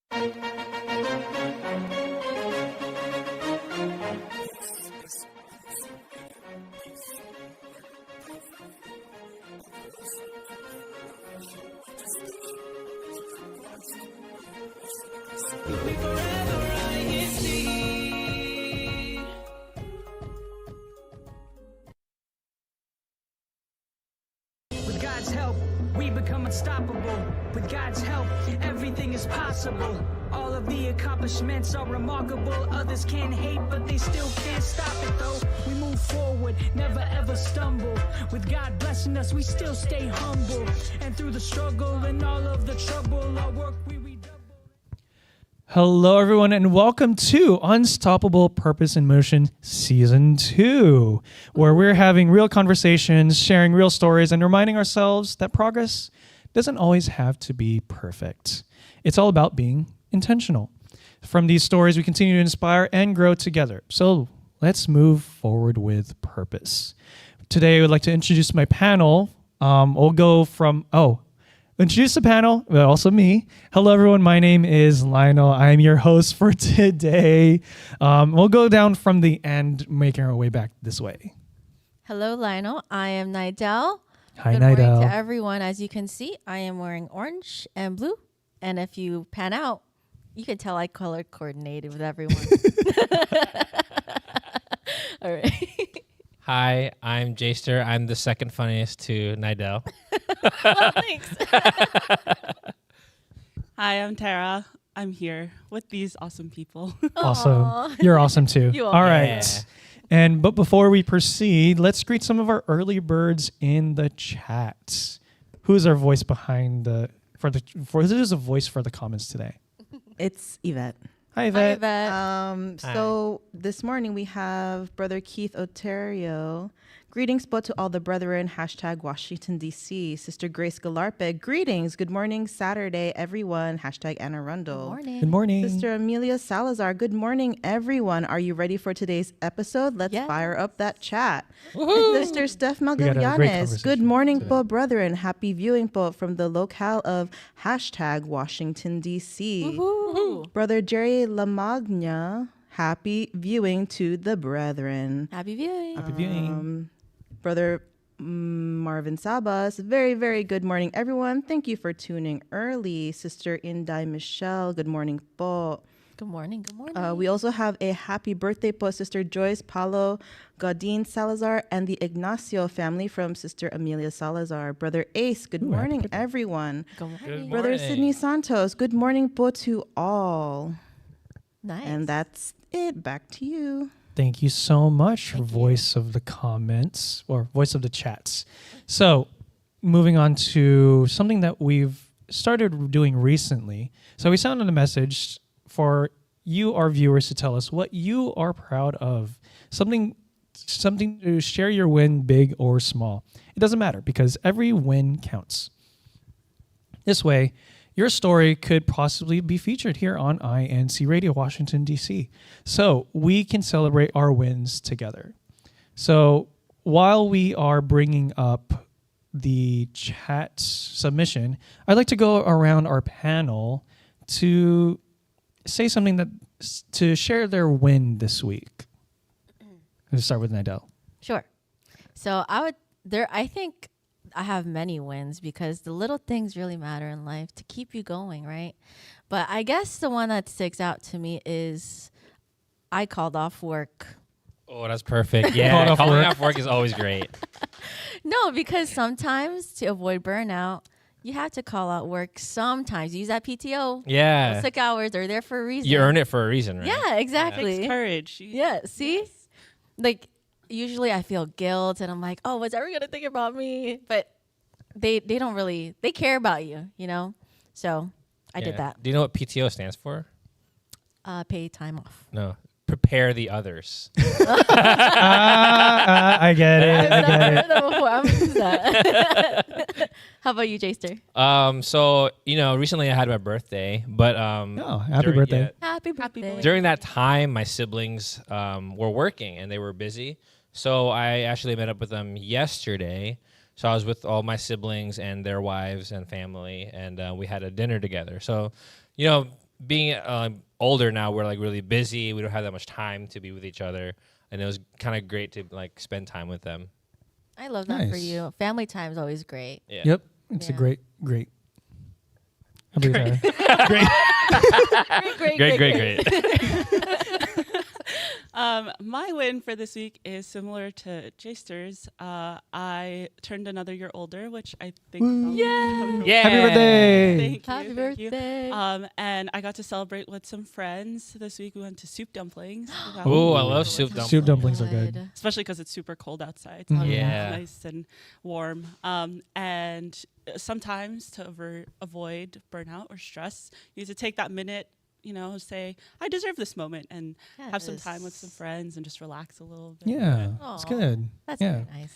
With God's help, we become unstoppable. With God's help, everything is possible. All of the accomplishments are remarkable. Others can hate, but they still can't stop it though. We move forward, never ever stumble. With God blessing us, we still stay humble. And through the struggle and all of the trouble, our work we redouble. Hello, everyone, and welcome to Unstoppable Purpose in Motion Season 2, where we're having real conversations, sharing real stories, and reminding ourselves that progress doesn't always have to be perfect. It's all about being intentional. From these stories, we continue to inspire and grow together. So let's move forward with purpose. Today, I would like to introduce my panel. We'll go from, introduce the panel, but also me. Hello, everyone. My name is Lionel. I am your host for today. We'll go down from the end, making our way back this way. Hello, Lionel. I am Nidell. Hi, Good morning Nidell. to everyone. As you can see, I am wearing orange and blue. And if you pan out, you can tell I color coordinated with everyone. All right. Hi, I'm Jaster. I'm the second funniest to Nidell. Well, thanks. Hi, I'm Tara. I'm here with these awesome people. Awesome. You're awesome too. You All are. right. But before we proceed, let's greet some of our early birds in the chat. Who's our voice behind who's a voice for the comments today? It's Yvette. Hi, Hi, Yvette. Yvette. So this morning we have Brother Keith Oterio. Greetings, but to all the brethren, hashtag Washington DC. Sister Grace Galarpe, greetings. Good morning, Saturday, everyone. Hashtag Anna Rundle. Good morning. Good morning. Sister Amelia Salazar, good morning, everyone. Are you ready for today's episode? Let's Yeah. fire up that chat. Woohoo. Sister Steph had a great Magallanes, conversation good morning, today. po brethren. Happy viewing po from the locale of hashtag Washington DC. Woohoo. Brother Jerry Lamagna, happy viewing to the brethren. Happy viewing. Happy viewing. Brother Marvin Sabas, very, very good morning, everyone. Thank you for tuning early. Sister Inday Michelle, good morning po. Good morning. Good morning. We also have a happy birthday po, Sister Joyce Paulo Godin Salazar and the Ignacio family from Sister Amelia Salazar. Brother Ace, good Ooh, happy morning, birthday. everyone. Good morning. Good Brother morning. Sydney Santos, good morning po to all. Nice. And that's it. Back to you. Thank you so much, Thank you. voice of the comments or voice of the chats. So, moving on to something that we've started doing recently. So, we sent out a message for you, our viewers, to tell us what you are proud of. Something to share your win, big or small. It doesn't matter because every win counts. This way, your story could possibly be featured here on INCRadio Washington DC. So we can celebrate our wins together. So while we are bringing up the chat submission, I'd like to go around our panel to say something to share their win this week. Let's start with Nidell. Sure. So I think I have many wins because the little things really matter in life to keep you going, right? But I guess the one that sticks out to me is I called off work. Oh, that's perfect. Called Yeah, off calling work. off work is always great. No, because sometimes to avoid burnout, you have to call out work. Sometimes use that PTO. Yeah. Those sick hours are there for a reason. You earn it for a reason, right? Yeah, exactly. Takes courage. Yeah, see? Like, usually I feel guilt and I'm like, oh, what's everyone going to think about me? But they don't really, they care about you, you know? So I did that. Do you know what PTO stands for? Pay time off. No. Prepare the others. I get it. I get it. That before. I'm gonna use that. How about you, Jaster? So, recently I had my birthday, but Oh, happy birthday. Happy birthday. during that time, my siblings were working and they were busy. So I actually met up with them yesterday. So I was with all my siblings and their wives and family, and we had a dinner together. So, being older now, we're like really busy. We don't have that much time to be with each other, and it was kind of great to like spend time with them. I love that for Nice. you. Family time is always great. Yeah. Yep. It's a Yeah. great. I believe that. Great. My win for this week is similar to Jaster's. I turned another year older, which I think. Yeah. Happy birthday. Thank you. Happy thank you. birthday. And I got to celebrate with some friends this week. We went to soup dumplings. So that Oh, was I love really soup fun. dumplings. Soup dumplings are good. Especially because it's super cold outside. Mhm. So Yeah. it's nice and warm. And sometimes to avoid burnout or stress, you need to take that minute, say, I deserve this moment, and have some time with some Yes. friends and just relax a little bit. Yeah, it's Aw, good. That's Yeah. very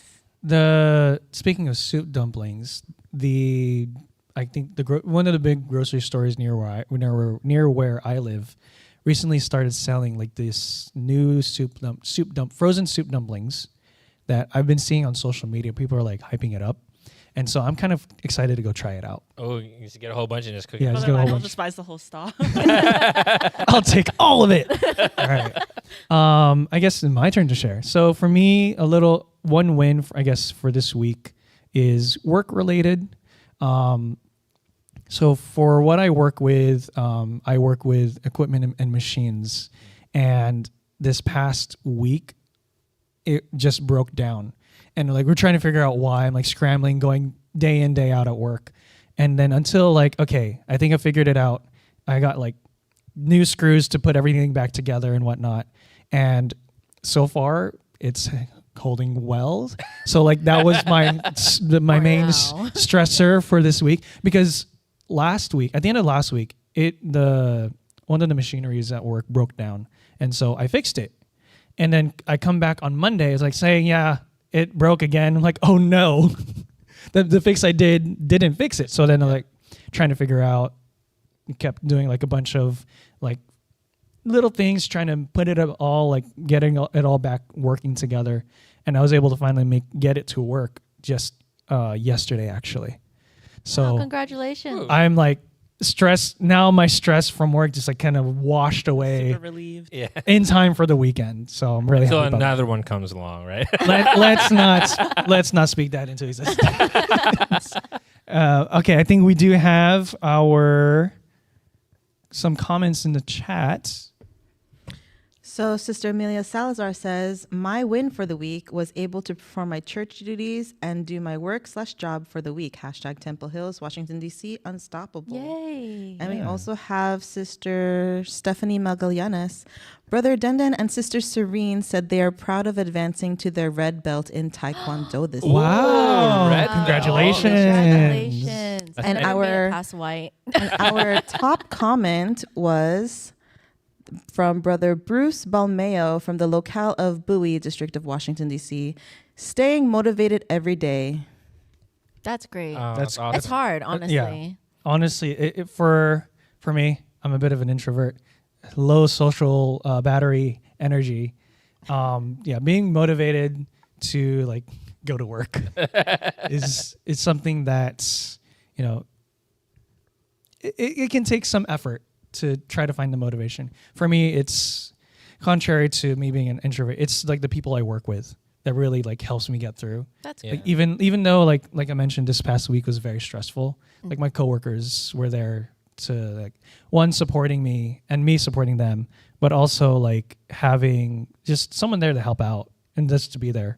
nice. Speaking of soup dumplings, I think one of the big grocery stores near where I live recently started selling like this new frozen soup dumplings that I've been seeing on social media. People are like hyping it up, and so I'm kind of excited to go try it out. Oh, you used to get a whole bunch and just cook Yeah, it. just get a whole I'll bunch. just buy the whole stock. I'll take all of it. All right. I guess it's my turn to share. So for me, one win, for this week is work related. So for what I work with equipment and machines, and this past week, it just broke down, and like we're trying to figure out why. I'm like scrambling, going day in, day out at work, and then until like, okay, I think I figured it out. I got like new screws to put everything back together and whatnot, and so far it's holding well. So like that was my main Wow. stressor for this week, because at the end of last week, one of the machineries at work broke down, and so I fixed it. And then I come back on Monday, it's like saying, yeah, it broke again. I'm like, oh no, the fix I didn't fix it. So then I'm like trying to figure out, kept doing like a bunch of like little things, trying to put it all, like getting it all back working together. And I was able to finally get it to work just yesterday, actually. So Wow, congratulations. I'm like stressed now. My stress from work just like kind of washed away Super relieved. Yeah. in time for the weekend. So I'm really Until happy about another one comes along, right? that. Let's not speak that into existence. Okay, I think we do have some comments in the chat. So Sister Amelia Salazar says, my win for the week was able to perform my church duties and do my work/job for the week. #Temple Hills, Washington, DC, unstoppable. Yay. And we also have Sister Stephanie Magallanes. Brother Denden and Sister Serene said they are proud of advancing to their red belt in Taekwondo this week. Wow! red belt. Congratulations! Congratulations. And I made it our- past white. And our top comment was from Brother Bruce Balmeo from the locale of Bowie, District of Washington, D.C. Staying motivated every day. That's great. That's awesome. It's hard, honestly. yeah. Honestly, for me, I'm a bit of an introvert, low social battery energy. Being motivated to like go to work is something that's, it can take some effort to try to find the motivation. For me, it's contrary to me being an introvert. It's like the people I work with that really like helps me get through. That's Yeah. great. Like even though like I mentioned, this past week was very stressful. Like my coworkers were there to like one supporting me and me supporting them, but also like having just someone there to help out and just to be there.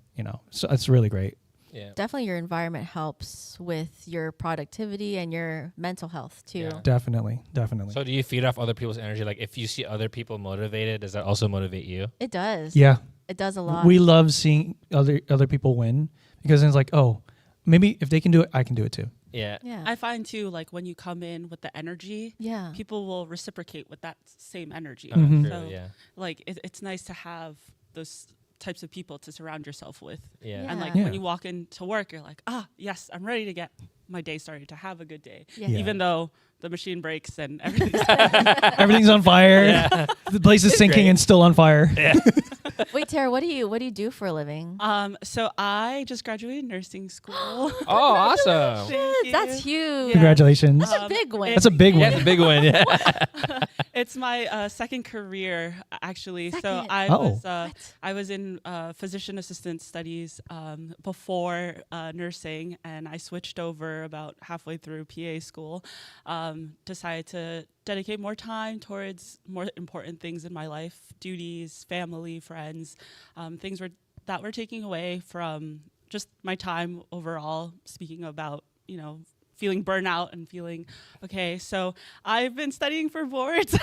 So it's really great. Yeah. Definitely your environment helps with your productivity and your mental health too. Yeah. Definitely. So do you feed off other people's energy? Like if you see other people motivated, does that also motivate you? It does. Yeah, It does a lot. we love seeing other people win, because then it's like, oh, maybe if they can do it, I can do it too. Yeah. yeah. I find too, like when you come in with the energy, yeah. people will reciprocate with that same energy. Mhm. True, So yeah. like it's nice to have those types of people to surround yourself with. Yeah. And like Yeah. when you walk into work, you're like, yes, I'm ready to get my day started, to have a good day. Yeah. Yeah. Even though the machine breaks and everything's Everything's on fire. The place is sinking great. and still on fire. Wait, Tara, what do you do for a living? So I just graduated nursing school. Oh, awesome. Thank you. That's huge. Yeah. Congratulations. That's a big win. That's a big Yeah, one. it's a big one. Yeah. It's my second career, actually. So Second. I was in physician assistant studies before nursing, and I switched over about halfway through PA school. Decided to dedicate more time towards more important things in my life: duties, family, friends, things that were taking away from just my time overall. Speaking about, feeling burnout and feeling okay. So I've been studying for boards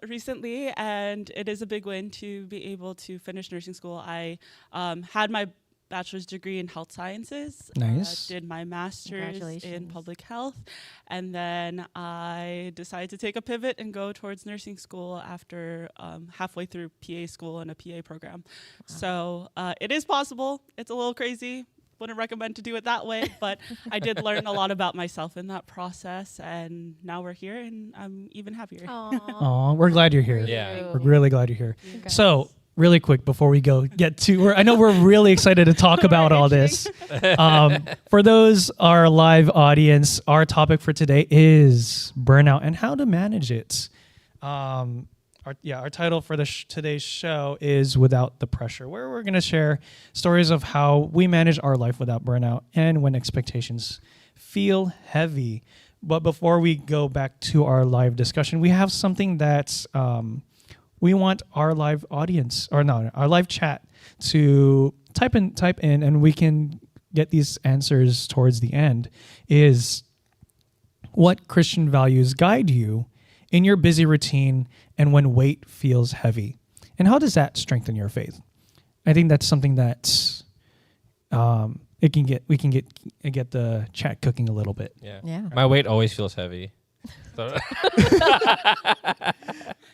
recently, and it is a big win to be able to finish nursing school. I had my bachelor's degree in health sciences. Nice. Did my master's in Congratulations. public health, and then I decided to take a pivot and go towards nursing school after halfway through PA school and a PA program. So it is possible. It's a little crazy. Wouldn't recommend to do it that way, but I did learn a lot about myself in that process, and now we're here, and I'm even happier. Aw, we're glad you're here. Yeah. We're really glad you're here. Congrats. So, really quick before we get to, I know we're really excited to talk about all this. For those our live audience, our topic for today is burnout and how to manage it. Our title for today's show is Without the Pressure, where we're going to share stories of how we manage our life without burnout and when expectations feel heavy. But before we go back to our live discussion, we have something that we want our live audience, our live chat to type in, and we can get these answers towards the end, is what Christian values guide you in your busy routine and when weight feels heavy, and how does that strengthen your faith? I think that's something that we can get the chat cooking a little bit. Yeah. My weight always feels heavy. So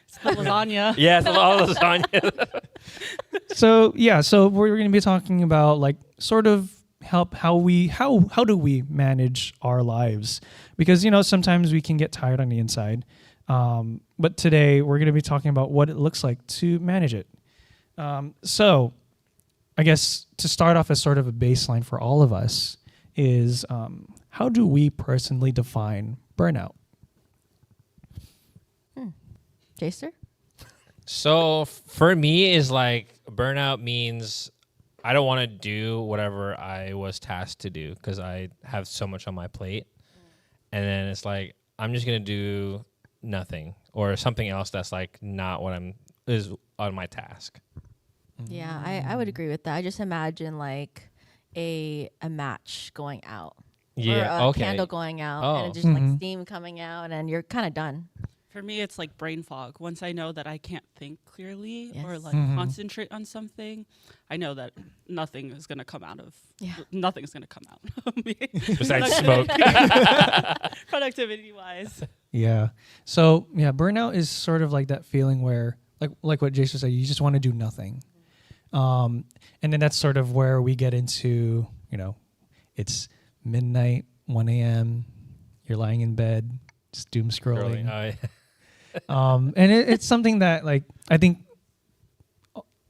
It's the lasagna. yes, all lasagna. So we're going to be talking about like sort of how do we manage our lives, because sometimes we can get tired on the inside. But today we're going to be talking about what it looks like to manage it. So I guess to start off as sort of a baseline for all of us is how do we personally define burnout? Jaster? So for me, is like burnout means I don't want to do whatever I was tasked to do because I have so much on my plate. And then it's like, I'm just going to do nothing or something else that's like not what is on my task. Yeah, I would agree with that. I just imagine like a match going out. Yeah, Or a okay. candle going out Oh. and it's just like steam coming out and you're kind of done. For me, it's like brain fog. Once I know that I can't think clearly or Yes. like concentrate on something, I know that nothing is going to come out of me. Besides smoke. Productivity wise. Yeah. So burnout is sort of like that feeling where like what Jason said, you just want to do nothing. And then that's sort of where we get into, it's midnight, 1 a.m., you're lying in bed, just doom scrolling. And it's something that like I think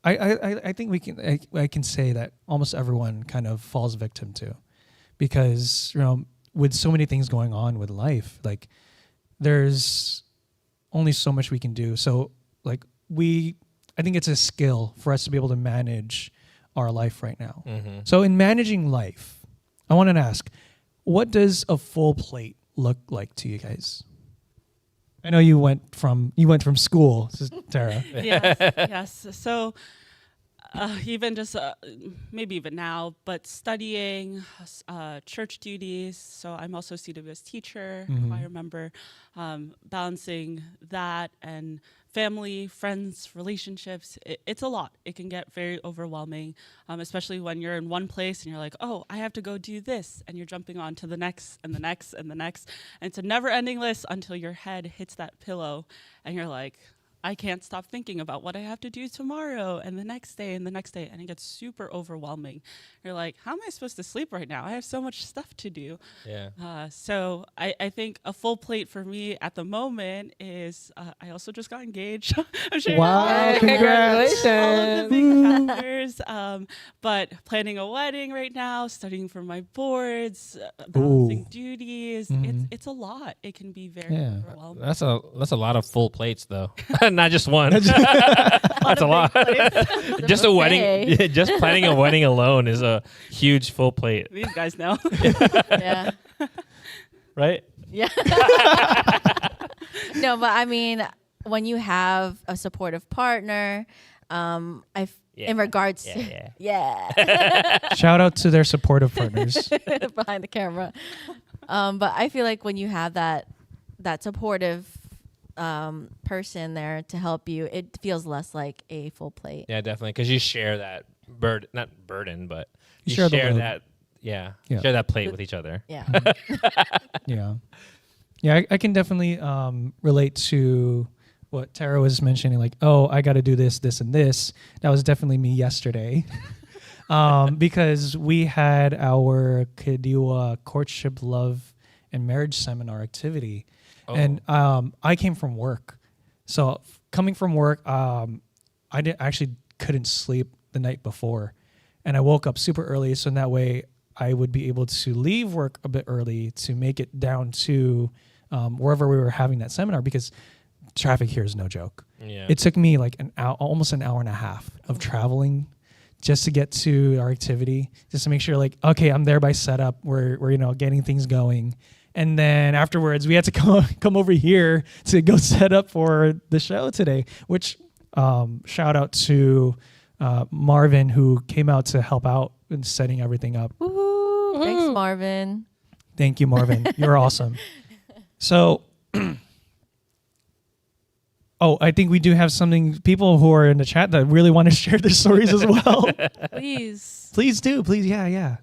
I can say that almost everyone kind of falls victim to, because with so many things going on with life, like there's only so much we can do. So like I think it's a skill for us to be able to manage our life right now. Mm-hmm. So in managing life, I want to ask, what does a full plate look like to you guys? I know you went from school, Tara. Yes. So even just maybe even now, but studying, church duties. So I'm also a CWS teacher, choir member, balancing that and family, friends, relationships. It's a lot. It can get very overwhelming, especially when you're in one place and you're like, oh, I have to go do this. And you're jumping on to the next and the next and the next. And it's a never ending list until your head hits that pillow and you're like, I can't stop thinking about what I have to do tomorrow and the next day and the next day. And it gets super overwhelming. You're like, how am I supposed to sleep right now? I have so much stuff to do. Yeah. So I think a full plate for me at the moment is I also just got engaged. I'm sure Wow, you're congrats. all of the big factors. But planning a wedding right now, studying for my boards, balancing duties. It's a lot. It can be very overwhelming. That's a lot of full plates though. Not just one. That's a lot. Just a wedding. Just planning a wedding alone is a huge full plate. These guys know. Yeah. Right? Yeah. No, but I mean, when you have a supportive partner, in regards to Shout out to their supportive partners. behind the camera. But I feel like when you have that supportive person there to help you, it feels less like a full plate. Yeah, definitely. Because you share that not burden, but you share share the that. Yeah. Share that plate with each other. Yeah. Yeah, I can definitely relate to what Tara was mentioning, like, oh, I got to do this, this, and this. That was definitely me yesterday. Because we had our Kadiwa courtship, love, and marriage seminar activity. Oh. And I came from work. So coming from work, I actually couldn't sleep the night before. And I woke up super early, so in that way I would be able to leave work a bit early to make it down to wherever we were having that seminar, because traffic here is no joke. Yeah. It took me like almost an hour and a half of traveling just to get to our activity, just to make sure, like, okay, I'm there by setup. We're getting things going. And then afterwards, we had to come over here to go set up for the show today, which shout out to Marvin, who came out to help out in setting everything up. Woo-hoo. Thanks, Marvin. Thank you, Marvin. You're awesome. So, I think we do have people who are in the chat that really want to share their stories as well. Please. Please do. Please. Yeah.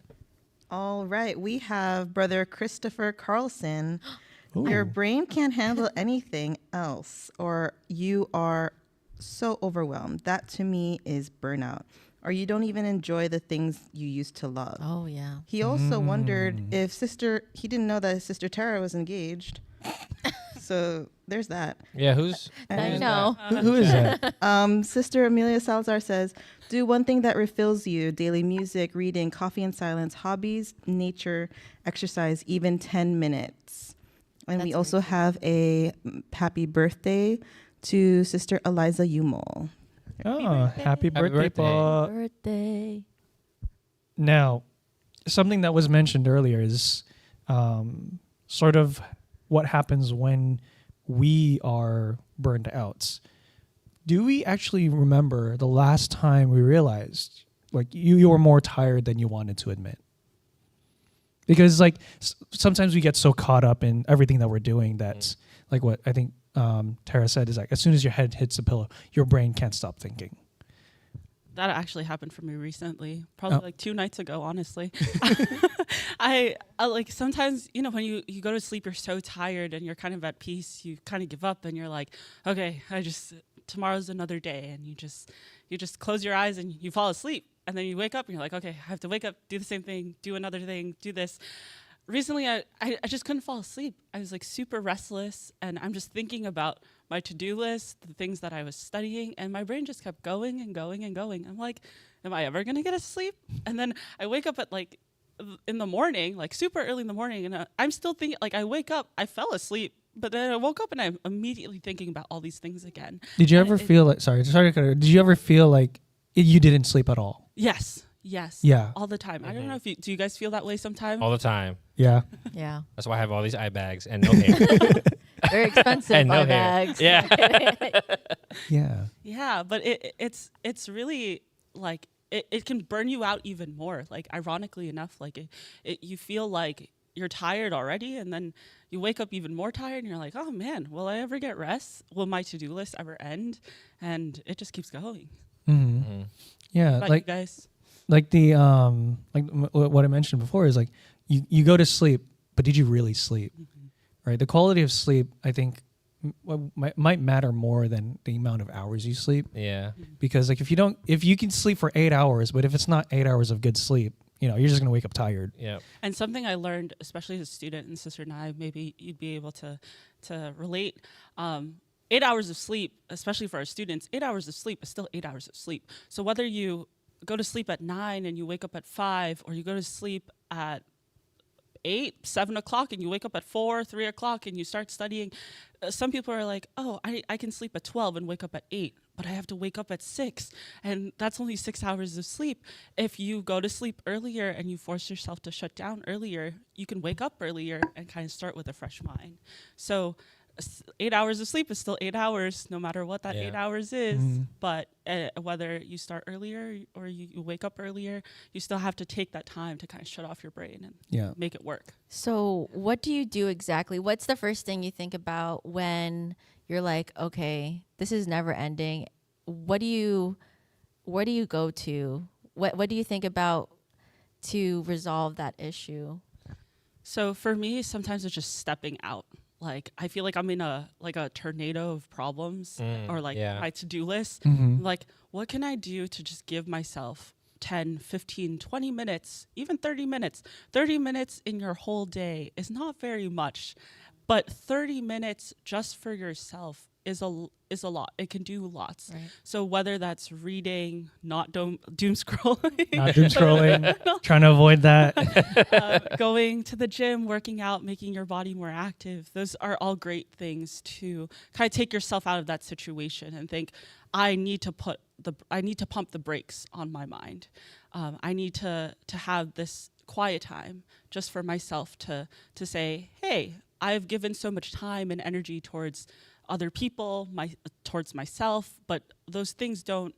All right. We have Brother Christopher Carlson. Ooh. Your brain can't handle anything else, or you are so overwhelmed. That to me is burnout. Or you don't even enjoy the things you used to love. Oh, yeah. He also wondered if he didn't know that his sister Tara was engaged. So there's that. Yeah, who's I know. Who is that? Sister Amelia Salazar says, do one thing that refills you: daily music, reading, coffee and silence, hobbies, nature, exercise, even 10 minutes. And we also have a happy birthday to Sister Eliza Umol. Happy birthday, Paul. Birthday. Now, something that was mentioned earlier is sort of what happens when we are burned out. Do we actually remember the last time we realized, like, you were more tired than you wanted to admit? Because, like, sometimes we get so caught up in everything that we're doing that, like what I think Tara said, is like, as soon as your head hits the pillow, your brain can't stop thinking. That actually happened for me recently, probably like 2 nights ago, honestly. I like, sometimes, when you go to sleep, you're so tired and you're kind of at peace, you kind of give up and you're like, okay, tomorrow's another day. And you just close your eyes and you fall asleep. And then you wake up and you're like, okay, I have to wake up, do the same thing, do another thing, do this. Recently, I just couldn't fall asleep. I was like super restless, and I'm just thinking about my to-do list, the things that I was studying, and my brain just kept going and going and going. I'm like, am I ever gonna get to sleep? And then I wake up at like in the morning, like super early in the morning, and I'm still thinking, like, I wake up, I fell asleep, but then I woke up and I'm immediately thinking about all these things again. Did you ever feel like, did you ever feel like you didn't sleep at all? Yes. Yeah. All the time. I don't know do you guys feel that way sometimes? all the time? Yeah. Yeah. That's why I have all these eye bags and no hair. Very expensive And no eye hair. bags. Yeah. Yeah. Yeah, but it's really like it can burn you out even more. Like, ironically enough, like you feel like you're tired already, and then you wake up even more tired, and you're like, oh man, will I ever get rest? Will my to-do list ever end? And it just keeps going. Mm-hmm. Mm-hmm. Yeah. But Like, you guys, like the what I mentioned before is like you go to sleep, but did you really sleep? Right. The quality of sleep, I think, might matter more than the amount of hours you sleep. Yeah. Because like if you can sleep for 8 hours, but if it's not 8 hours of good sleep, you're just gonna wake up tired. Yeah. And something I learned, especially as a student, and Sister and I, maybe you'd be able to relate. 8 hours of sleep, especially for our students, 8 hours of sleep is still 8 hours of sleep. So whether you go to sleep at 9 and you wake up at 5, or you go to sleep at 8, 7 o'clock and you wake up at 4, 3 o'clock and you start studying. Some people are like, oh, I can sleep at 12 and wake up at 8, but I have to wake up at 6. And that's only 6 hours of sleep. If you go to sleep earlier and you force yourself to shut down earlier, you can wake up earlier and kind of start with a fresh mind. So 8 hours of sleep is still 8 hours, no matter what that 8 hours is. But whether you start earlier or you wake up earlier, you still have to take that time to kind of shut off your brain and make it work. So what do you do exactly? What's the first thing you think about when you're like, okay, this is never ending? Where do you go to? What do you think about to resolve that issue? So for me, sometimes it's just stepping out. Like, I feel like I'm in a tornado of problems or my to-do list. Like, what can I do to just give myself 10, 15, 20 minutes, even 30 minutes? 30 minutes in your whole day is not very much, but 30 minutes just for yourself is a lot. It can do lots. Right. So whether that's reading, not doom scrolling, trying to avoid that, going to the gym, working out, making your body more active. Those are all great things to kind of take yourself out of that situation and think, I need to pump the brakes on my mind. I need to have this quiet time just for myself to say, hey, I've given so much time and energy towards other people, towards myself, but those things don't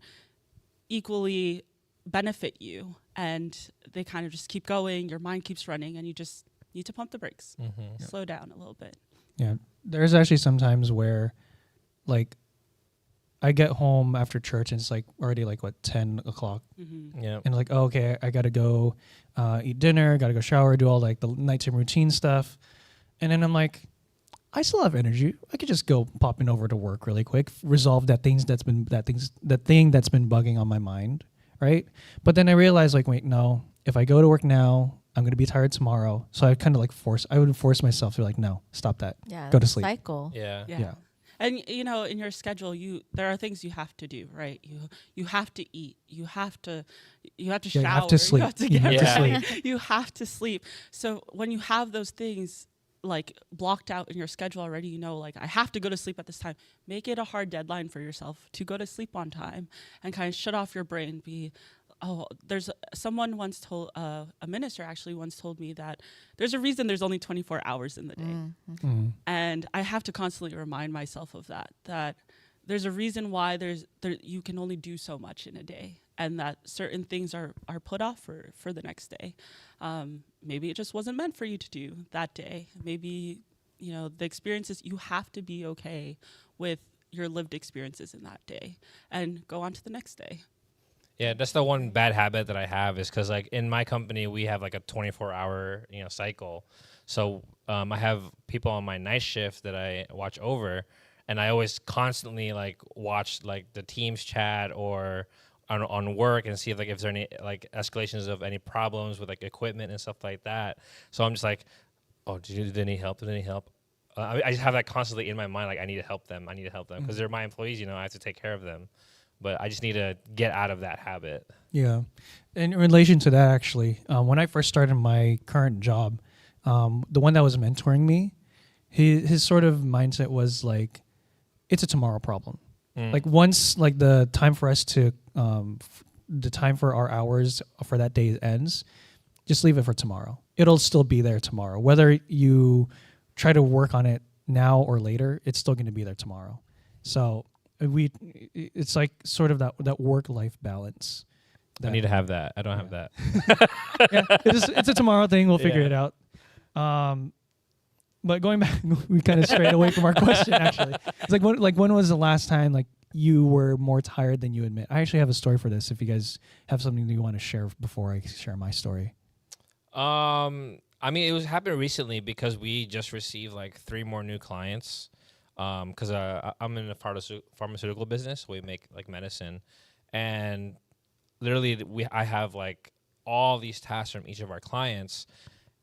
equally benefit you, and they kind of just keep going. Your mind keeps running, and you just need to pump the brakes, slow down a little bit. Yeah, there's actually some times where, like, I get home after church and it's like already 10 o'clock. Yeah, and like, oh, okay, I gotta go eat dinner, gotta go shower, do all like the nighttime routine stuff, and then I'm like, I still have energy. I could just go popping over to work really quick, resolve that thing that's been bugging on my mind, right? But then I realized, like, wait, no. If I go to work now, I'm gonna be tired tomorrow. So I kind of I would force myself to be like, no, stop that. Yeah, go to sleep. Cycle. Yeah. And in your schedule, there are things you have to do, right? You have to eat. You have to shower. You have to sleep. You have to sleep. You have to sleep. So when you have those things like blocked out in your schedule already, like, I have to go to sleep at this time. Make it a hard deadline for yourself to go to sleep on time and kind of shut off your brain. There's someone once told, a minister actually once told me that there's a reason there's only 24 hours in the day. And I have to constantly remind myself of that there's a reason why you can only do so much in a day, and that certain things are put off for the next day. Maybe it just wasn't meant for you to do that day. Maybe, the experiences, you have to be okay with your lived experiences in that day and go on to the next day. Yeah, that's the one bad habit that I have, is because, like, in my company, we have like a 24-hour cycle. So I have people on my night shift that I watch over, and I always constantly watch the Teams chat or on work and see if there's any escalations of any problems with equipment and stuff like that. So I'm just like, oh, did they need help? I just have that constantly in my mind, I need to help them because they're my employees. I have to take care of them. But I just need to get out of that habit. Yeah. In relation to that, actually, when I first started my current job, the one that was mentoring me, his sort of mindset was like, it's a tomorrow problem. Like, once the time for us to, the time for our hours for that day ends, just leave it for tomorrow. It'll still be there tomorrow. Whether you try to work on it now or later, it's still going to be there tomorrow. So it's like sort of that work-life balance. I need to have that. I don't have that. Yeah, it's a tomorrow thing. We'll figure it out. But going back, we kind of strayed away from our question. Actually, it's when was the last time you were more tired than you admit? I actually have a story for this. If you guys have something that you want to share before I share my story. I mean, it was happened recently because we just received 3 more new clients. because I'm in the pharmaceutical business. We make like medicine, and literally I have like all these tasks from each of our clients,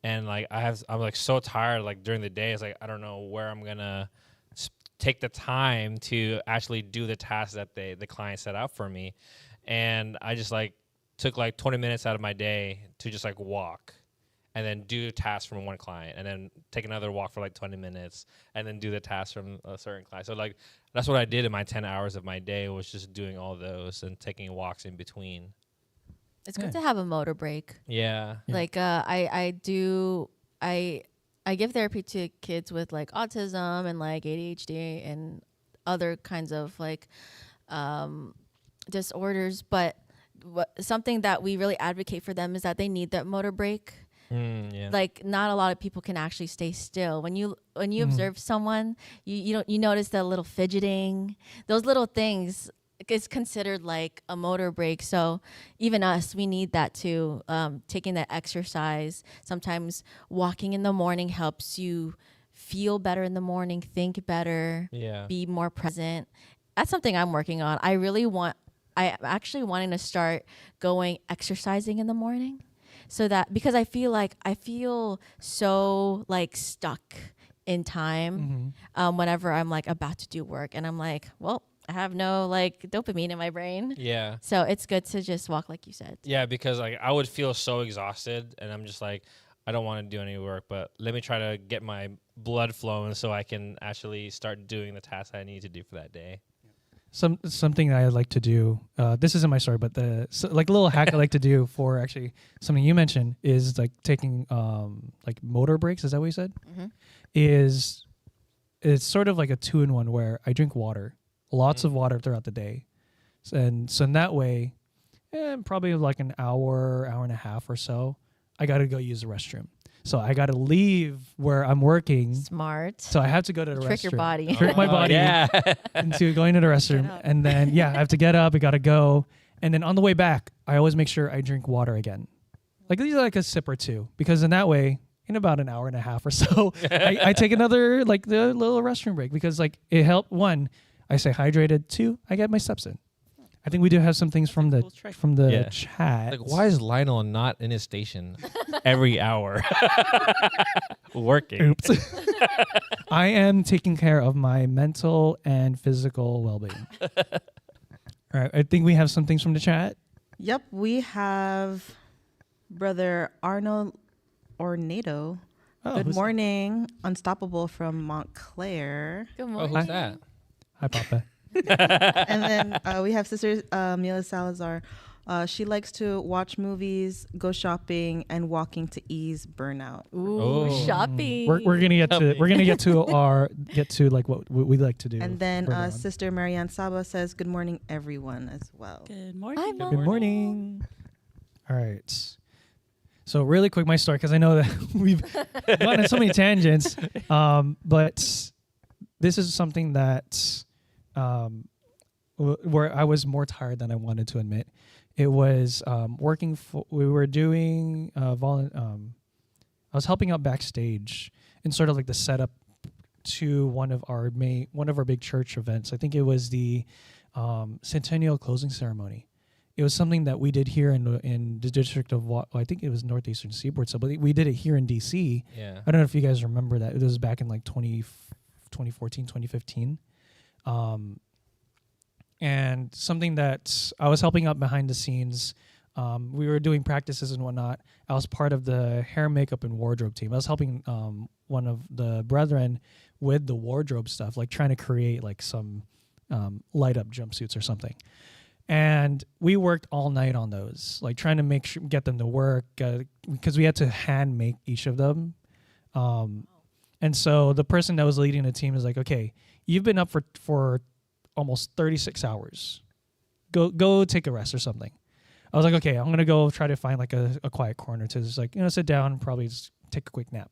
and like I'm like so tired like during the day. It's like I don't know where I'm gonna take the time to actually do the tasks that the client set out for me, and I just like took like 20 minutes out of my day to just like walk and then do tasks from one client and then take another walk for like 20 minutes and then do the tasks from a certain client. So like that's what I did in my 10 hours of my day, was just doing all those and taking walks in between. It's good to have a motor break. Yeah. Like I give therapy to kids with like autism and like ADHD and other kinds of like disorders, but something that we really advocate for them is that they need that motor break. Yeah. Like not a lot of people can actually stay still. When you observe someone, you notice that little fidgeting, those little things is considered like a motor break. So even us, we need that too. Taking that exercise, sometimes walking in the morning helps you feel better in the morning, think better, be more present. That's something I'm working on. I'm actually wanting to start exercising in the morning. So that, because I feel so like stuck in time whenever I'm like about to do work and I'm like, well, I have no like dopamine in my brain. Yeah. So it's good to just walk like you said. Yeah, because like I would feel so exhausted and I'm just like, I don't want to do any work, but let me try to get my blood flowing so I can actually start doing the tasks I need to do for that day. Something I like to do. This isn't my story, but like a little hack I like to do for actually something you mentioned is like taking like motor breaks. Is that what you said? It's sort of like a 2-in-1 where I drink water, lots of water throughout the day, and so in that way, probably like an hour and a half or so, I got to go use the restroom. So I got to leave where I'm working. Smart. So I have to go to the restroom. Trick your body. Trick my body into going to the restroom. And then, I have to get up. I got to go. And then on the way back, I always make sure I drink water again. Like these are like a sip or two. Because in that way, in about an hour and a half or so, I take another like the little restroom break. Because like it helped. 1, I stay hydrated. 2, I get my steps in. I think we do have some things from the chat. Like, why is Lionel not in his station every hour working? Oops. I am taking care of my mental and physical well-being. All right. I think we have some things from the chat. Yep, we have Brother Arnold Ornado. Good morning, Unstoppable from Montclair. Good Oh, morning. who's that? Hi, Papa. And then we have Sister Mila Salazar. She likes to watch movies, go shopping, and walking to ease burnout. Ooh, shopping. We're gonna get to like what we like to do. And then Sister Marianne Saba says, "Good morning, everyone," as well. Good morning. Hi, Mom. Good morning. All right. So really quick, my story, because I know that we've gone on so many tangents, but this is something that where I was more tired than I wanted to admit. It was we were doing I was helping out backstage in sort of like the setup to one of our big church events. I think it was the centennial closing ceremony. It was something that we did here in the district of I think it was Northeastern Seaboard. So, but we did it here in DC. Yeah. I don't know if you guys remember that. It was back in like 2014, 2015. And something that I was helping out behind the scenes. We were doing practices and whatnot. I was part of the hair, makeup, and wardrobe team. I was helping one of the brethren with the wardrobe stuff, like trying to create like some light up jumpsuits or something. And we worked all night on those, like trying to get them to work because we had to hand make each of them. And so the person that was leading the team is like, okay, you've been up for almost 36 hours. Go take a rest or something. I was like, okay, I'm going to go try to find like a quiet corner to just like, sit down, probably just take a quick nap.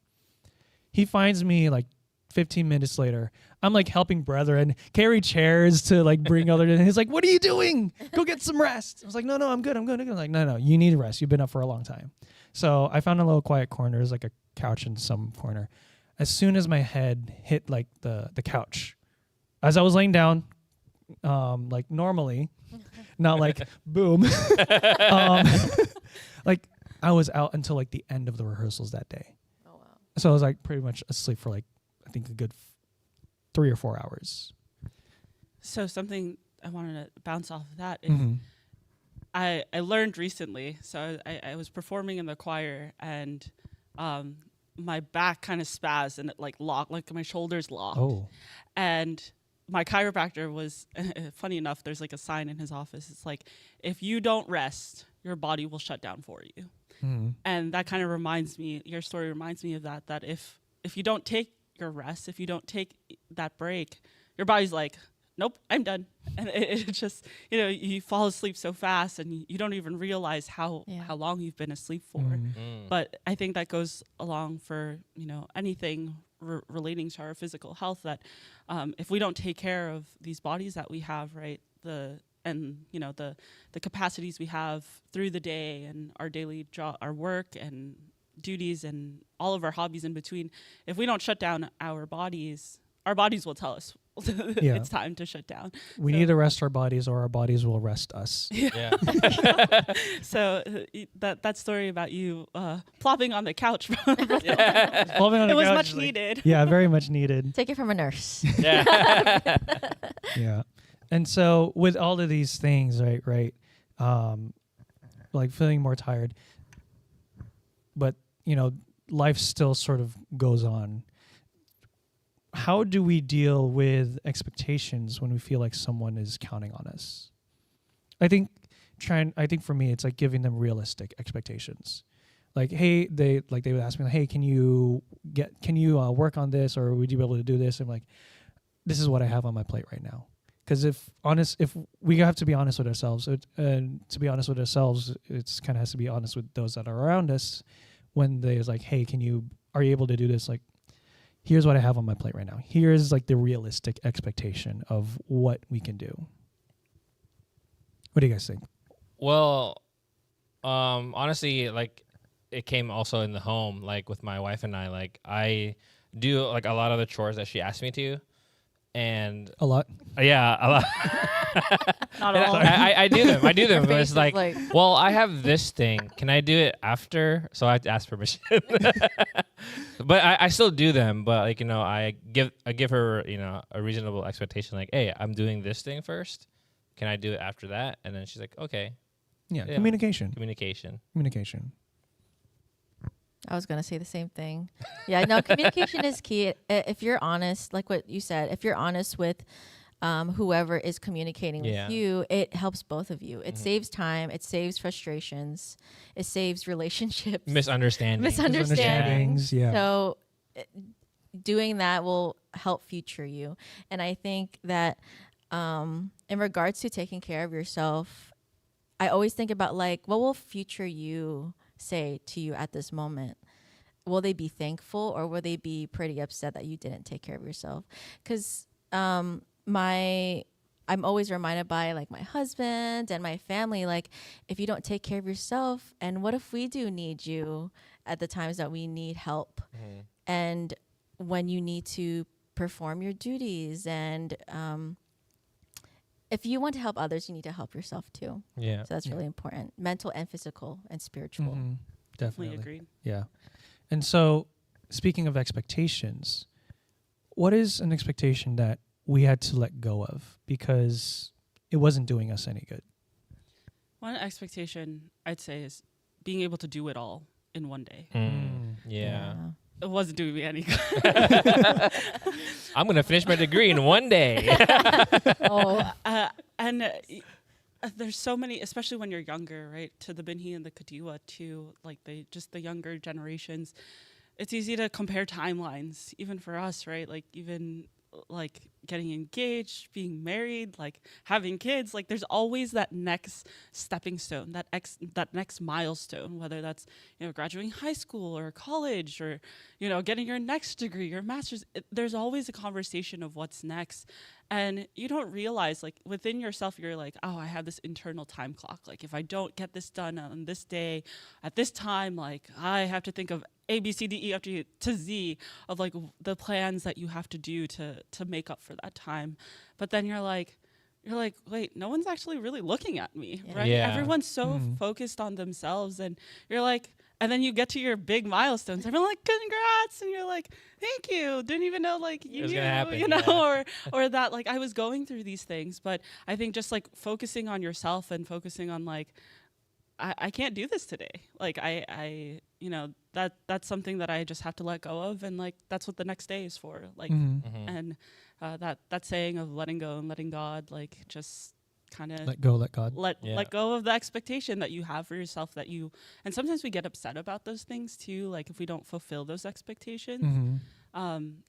He finds me like 15 minutes later. I'm like helping brethren carry chairs to like bring other. And he's like, "What are you doing? Go get some rest." I was like, "No, I'm good. I'm like, no, you need rest. You've been up for a long time." So I found a little quiet corner. There's like a couch in some corner. As soon as my head hit like the couch, as I was laying down, like normally, not like boom, like I was out until like the end of the rehearsals that day. Oh wow. So I was like pretty much asleep for like, I think a good 3 or 4 hours. So something I wanted to bounce off of that is Mm-hmm. I learned recently. So I was performing in the choir, and my back kind of spazzed and it like locked, like my shoulders locked. Oh. And my chiropractor was, funny enough, there's like a sign in his office. It's like, if you don't rest, your body will shut down for you. Mm-hmm. And that kind of reminds me, your story reminds me of that if you don't take your rest, if you don't take that break, your body's like, nope, I'm done. And it just, you fall asleep so fast and you don't even realize how long you've been asleep for. Mm-hmm. But I think that goes along for, anything relating to our physical health, that if we don't take care of these bodies that we have, right, the capacities we have through the day and our daily our work and duties and all of our hobbies in between, if we don't shut down our bodies will tell us it's time to shut down. We need to rest our bodies, or our bodies will rest us. Yeah. So that story about you plopping on the couch, It was much needed. Yeah, very much needed. Take it from a nurse. Yeah. Yeah. And so with all of these things, right, like feeling more tired, but, life still sort of goes on. How do we deal with expectations when we feel like someone is counting on us? I think for me, it's like giving them realistic expectations. Like, hey, they would ask me, like, hey, can you work on this, or would you be able to do this? I'm like, this is what I have on my plate right now. Because if we have to be honest with ourselves, and to be honest with ourselves, it's kind of has to be honest with those that are around us. When they're like, hey, are you able to do this? Like, here's what I have on my plate right now. Here's like the realistic expectation of what we can do. What do you guys think? Well, honestly, like it came also in the home, like with my wife and I. Like I do like a lot of the chores that she asked me to, and A lot. yeah, a lot. Not all. I do them. But face it's is like, like- well, I have this thing. Can I do it after? So I have to ask permission. But I still do them. But like I give her a reasonable expectation. Like, hey, I'm doing this thing first. Can I do it after that? And then she's like, okay. Yeah. Yeah. Communication. I was going to say the same thing. Yeah, no, communication is key. If you're honest, like what you said, if you're honest with whoever is communicating with you, it helps both of you. It saves time. It saves frustrations. It saves relationships. Misunderstandings, yeah. So doing that will help future you. And I think that in regards to taking care of yourself, I always think about like, what will future you say to you at this moment? Will they be thankful, or will they be pretty upset that you didn't take care of yourself? Because I'm always reminded by like my husband and my family, like, if you don't take care of yourself, and what if we do need you at the times that we need help, and when you need to perform your duties, and if you want to help others, you need to help yourself too. Yeah. So that's really important, mental and physical and spiritual. Mm-hmm. Definitely. Agreed. Yeah. And so, speaking of expectations, what is an expectation that we had to let go of because it wasn't doing us any good? One expectation I'd say is being able to do it all in one day. Yeah. It wasn't doing me any good. I'm gonna finish my degree in one day. There's so many, especially when you're younger, right? To the Binhi and the Kadiwa too, like the younger generations. It's easy to compare timelines, even for us, right? Like even like getting engaged, being married, like having kids, like there's always that next stepping stone, that next milestone, whether that's, graduating high school or college, or, getting your next degree, your master's. There's always a conversation of what's next. And you don't realize, like, within yourself, you're like, oh, I have this internal time clock. Like, if I don't get this done on this day, at this time, like, I have to think of A, B, C, D, E, F, G to Z of, like, the plans that you have to do to make up for for that time. But then you're like, wait, no one's actually really looking at me, Yeah. right? Yeah. Everyone's so focused on themselves, and you're like, and then you get to your big milestones. Everyone's like, congrats, and you're like, thank you. Didn't even know like you was knew, gonna happen, you know, yeah. or that like I was going through these things. But I think just like focusing on yourself and focusing on like, I can't do this today. Like I you know, that's something that I just have to let go of, and like that's what the next day is for. Like and that saying of letting go and letting God, like just kind of Let go, let God. let go of the expectation that you have for yourself, that you, and sometimes we get upset about those things too, like if we don't fulfill those expectations.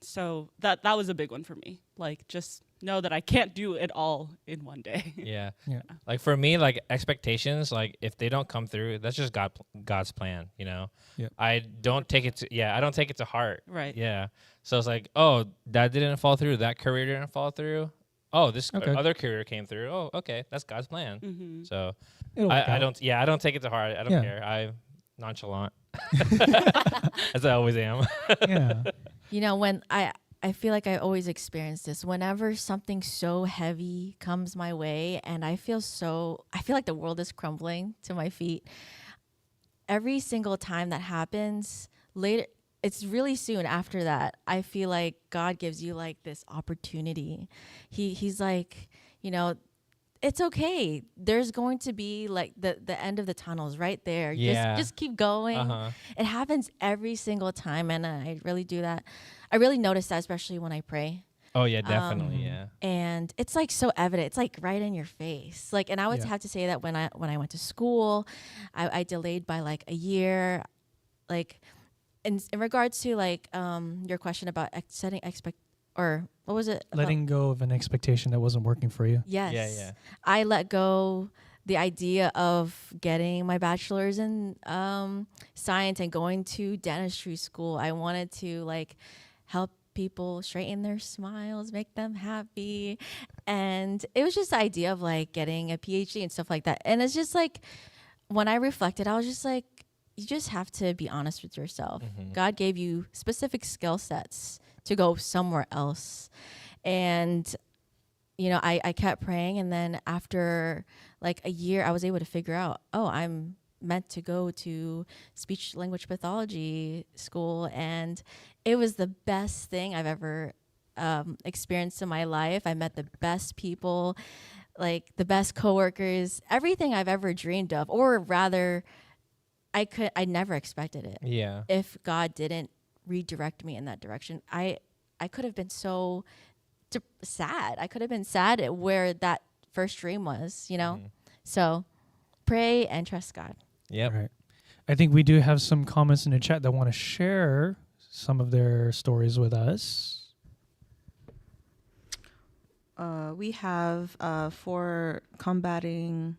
So that was a big one for me. Like just know that I can't do it all in one day. Yeah. Yeah. Like for me, like expectations, like if they don't come through, that's just God's plan, you know. Yeah. I don't take it to heart. Right. Yeah. So it's like, oh, that didn't fall through. That career didn't fall through. Oh, this other career came through. Oh, okay, that's God's plan. So It'll work I out. don't take it to heart. I don't care. I'm nonchalant, as I always am. Yeah. You know, when I feel like I always experience this. Whenever something so heavy comes my way and I feel like the world is crumbling to my feet. Every single time that happens, later, it's really soon after that, I feel like God gives you like this opportunity. He's like, you know, it's okay. There's going to be like the end of the tunnel is right there. Yeah. Just keep going. It happens every single time, and I really do that. I really notice that, especially when I pray. Oh yeah, definitely. Yeah. And it's like so evident. It's like right in your face. Like, and I would have to say that when I went to school, I delayed by like a year. Like, in regards to like your question about setting or what was it? Letting go of an expectation that wasn't working for you. Yes. Yeah. I let go the idea of getting my bachelor's in science and going to dentistry school. I wanted to like help people straighten their smiles, make them happy. And it was just the idea of like getting a PhD and stuff like that. And it's just like, when I reflected, I was just like, you just have to be honest with yourself. God gave you specific skill sets to go somewhere else. And, you know, I kept praying. And then after like a year, I was able to figure out, oh, I'm meant to go to speech language pathology school. And it was the best thing I've ever experienced in my life. I met the best people, like the best coworkers, everything I've ever dreamed of, or rather, I never expected it. Yeah. If God didn't redirect me in that direction, I could have been so sad. I could have been sad at where that first dream was, you know? So pray and trust God. Yep. Right. I think we do have some comments in the chat that want to share some of their stories with us. We have for combating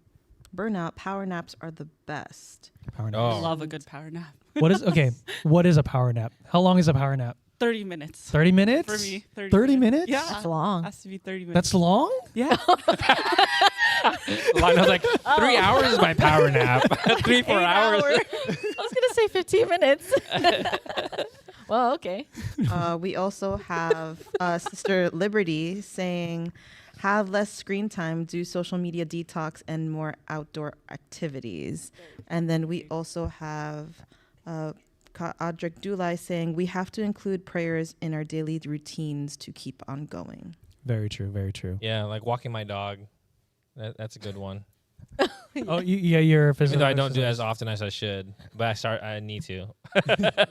burnout, power naps are the best. Power nap. Oh. Love a good power nap. What is a power nap? How long is a power nap? 30 minutes. 30 minutes? For me, 30 minutes? Yeah. That's long. Has to be 30 minutes. That's long? Yeah. Lana's like, 3 hours is my power nap. 3-4 hours. I was going to say 15 minutes. Well, okay. We also have Sister Liberty saying, have less screen time, do social media detox, and more outdoor activities. And then we also have Adrik Dulai saying, we have to include prayers in our daily routines to keep on going. Very true, very true. Yeah, like walking my dog. That's a good one. Oh, you're a Even physical though I don't do it exercise. as often as I should, but I need to.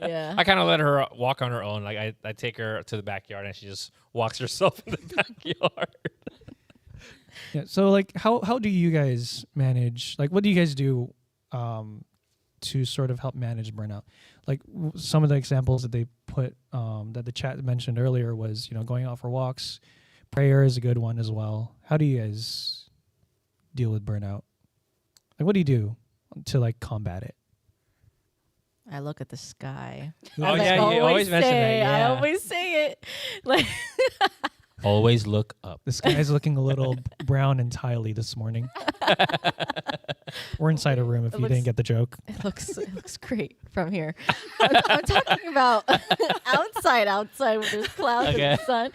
Yeah. I kind of let her walk on her own. Like I take her to the backyard and she just walks herself in the backyard. Yeah. So like, how do you guys manage? Like, what do you guys do to sort of help manage burnout? Like some of the examples that they put that the chat mentioned earlier was, you know, going out for walks. Prayer is a good one as well. How do you guys deal with burnout? Like, what do you do to like combat it? I look at the sky. Oh As I yeah, you always mention say, that. I Yeah. always say it. Like, Always look up. The sky's looking a little brown and tiley this morning. We're inside a room if It you looks- didn't get the joke. It looks great from here. I'm talking about outside where there's clouds and the sun.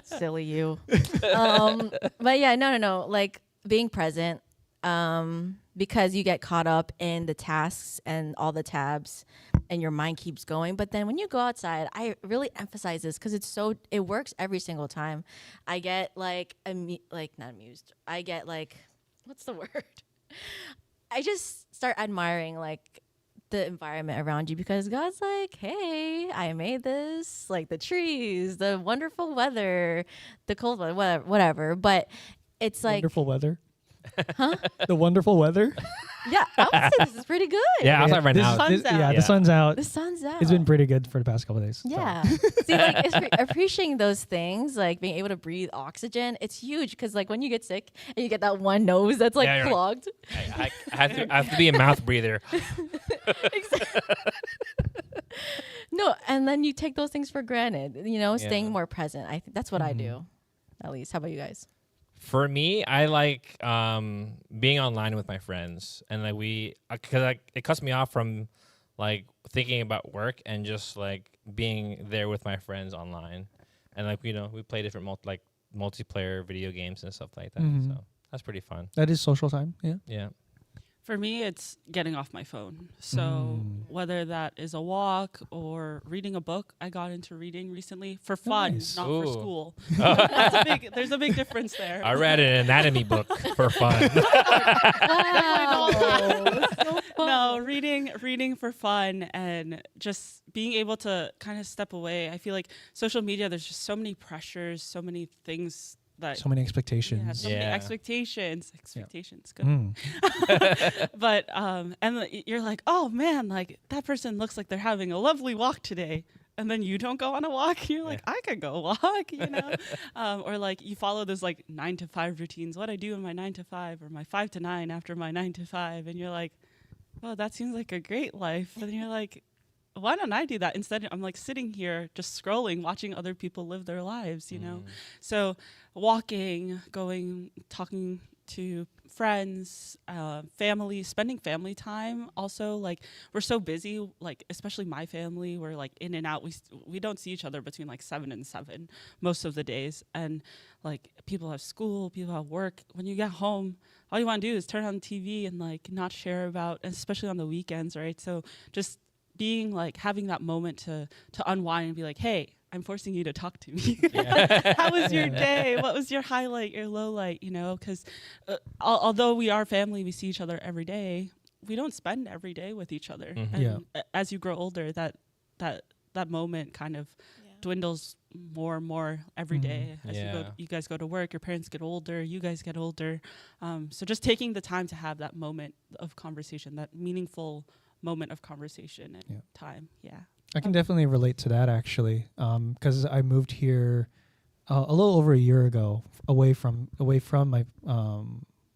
Silly you. But yeah, no. Like being present, because you get caught up in the tasks and all the tabs, and your mind keeps going. But then when you go outside, I really emphasize this because it works every single time. I get like not amused. I get like, what's the word? I just start admiring like the environment around you because God's like, hey, I made this, like the trees, the wonderful weather, the cold weather, whatever. But it's like, Wonderful weather. huh? The wonderful weather. Yeah, I would say this is pretty good. Yeah, outside right This- now. Sun's out. Yeah, Yeah. the sun's out. The sun's out. It's been pretty good for the past couple of days. so. Yeah. See, like appreciating those things, like being able to breathe oxygen, it's huge because like when you get sick and you get that one nose that's like Yeah, you're like- clogged. I have to be a mouth breather. No, and then you take those things for granted, staying Yeah. more present. I think that's what I do, at least. How about you guys? For me, I like being online with my friends, and like because it cuts me off from like thinking about work and just like being there with my friends online, and like we play different multiplayer video games and stuff like that. Mhm. So that's pretty fun. That is social time. Yeah. Yeah. For me, it's getting off my phone. So Mm. whether that is a walk or reading a book, I got into reading recently for fun, Nice. not for Ooh. school. There's a big difference there. I read an anatomy book for fun. No, reading for fun and just being able to kind of step away. I feel like social media, there's just so many pressures, so many things that So many expectations. so many Yeah. expectations. Good. Mm. But you're like, oh man, like that person looks like they're having a lovely walk today. And then you don't go on a walk. You're like, I could go walk, or like you follow those like 9 to 5 routines. What I do in my 9 to 5 or my 5 to 9 after my 9 to 5. And you're like, oh, that seems like a great life. And you're like, why don't I do that? Instead, I'm like sitting here just scrolling, watching other people live their lives, So walking, going, talking to friends, family, spending family time. Also, like we're so busy, like especially my family, we're like in and out. We don't see each other between like 7 and 7 most of the days. And like people have school, people have work. When you get home, all you want to do is turn on TV and like not share about, especially on the weekends, right? So just being like having that moment to unwind and be like, hey, I'm forcing you to talk to me. How was your day? What was your highlight, your low light? Because although we are family, we see each other every day. We don't spend every day with each other. Mhm. And as you grow older, that moment kind of dwindles more and more every day. As you guys go to work, your parents get older, you guys get older. So just taking the time to have that moment of conversation, that meaningful moment of conversation and time. Yeah. I can definitely relate to that actually, because I moved here a little over a year ago, away from my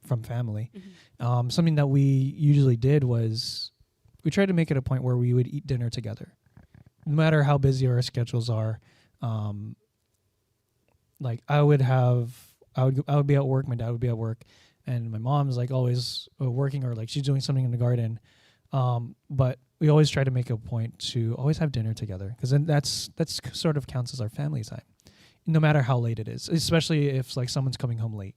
from family. Mm-hmm. Something that we usually did was we tried to make it a point where we would eat dinner together, no matter how busy our schedules are. Like I would be at work, my dad would be at work, and my mom's like always working or like she's doing something in the garden. But we always try to make a point to always have dinner together because then that's sort of counts as our family time, no matter how late it is, especially if like someone's coming home late,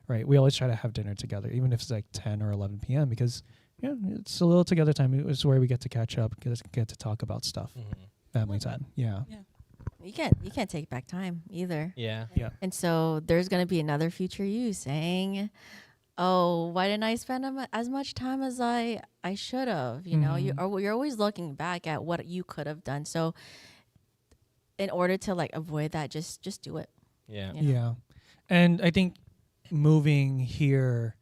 right? We always try to have dinner together, even if it's like 10 or 11 p.m. because it's a little together time. It's where we get to catch up, get to talk about stuff, family time. Yeah. You can't take back time either. Yeah. And so there's going to be another future you saying, oh, why didn't I spend as much time as I should have? You're always looking back at what you could have done. So in order to like avoid that, just do it. Yeah. You know? Yeah. And I think moving here